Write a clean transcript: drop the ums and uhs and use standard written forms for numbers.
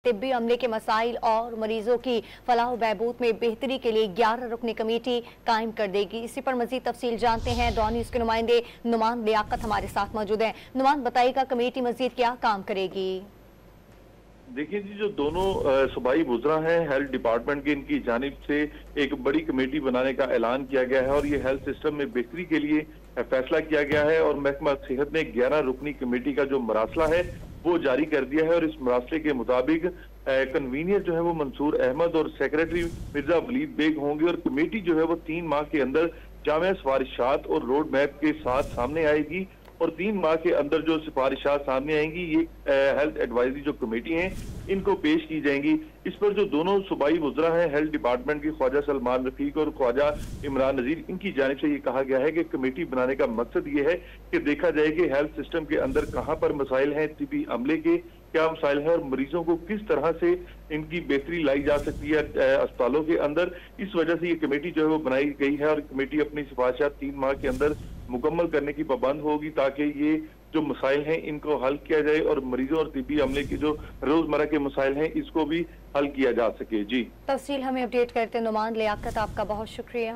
तिब्बी अमले के मसाइल और मरीजों की फलाह बहबूद में बेहतरी के लिए 11 रुकनी कमेटी कायम कर देगी। इसी पर मजीद तफसील जानते हैं। डॉन न्यूज के नुमाइंदे नुमान लियाकत हमारे साथ मौजूद हैं। नुमान, बताइएगा कमेटी मजीद क्या काम करेगी? देखिए जी, जो दोनों सूबाई वुज़रा हैं हेल्थ डिपार्टमेंट के, इनकी जानिब से एक बड़ी कमेटी बनाने का ऐलान किया गया है और ये हेल्थ सिस्टम में बेहतरी के लिए फैसला किया गया है। और महकमा सेहत ने 11 रुकनी कमेटी का जो मरासला है वो जारी कर दिया है और इस मरासले के मुताबिक कन्वीनियर जो है वो मंसूर अहमद और सेक्रेटरी मिर्जा वलीद बेग होंगे और कमेटी जो है वो 3 माह के अंदर जामे सिफारिशात और रोड मैप के साथ सामने आएगी और 3 माह के अंदर जो सिफारिशात सामने आएंगी ये हेल्थ एडवाइजरी जो कमेटी है इनको पेश की जाएंगी। इस पर जो दोनों सूबाई वुज़रा हैं हेल्थ डिपार्टमेंट की, ख्वाजा सलमान रफीक और ख्वाजा इमरान नजीर, इनकी जानिब से ये कहा गया है कि कमेटी बनाने का मकसद ये है कि देखा जाए कि हेल्थ सिस्टम के अंदर कहाँ पर मसाइल हैं, तिब्बी अमले के क्या मसाइल हैं और मरीजों को किस तरह से इनकी बेहतरी लाई जा सकती है अस्पतालों के अंदर। इस वजह से ये कमेटी जो है वो बनाई गई है और कमेटी अपनी सिफारिशात 3 माह के अंदर मुकम्मल करने की पाबंद होगी ताकि ये जो मसाइल हैं इनको हल किया जाए और मरीजों और तिब्बी अमले के जो रोजमर्रा के मसाइल हैं इसको भी हल किया जा सके। जी, तफसील हमें अपडेट करते नुमान लियाकत, आपका बहुत शुक्रिया।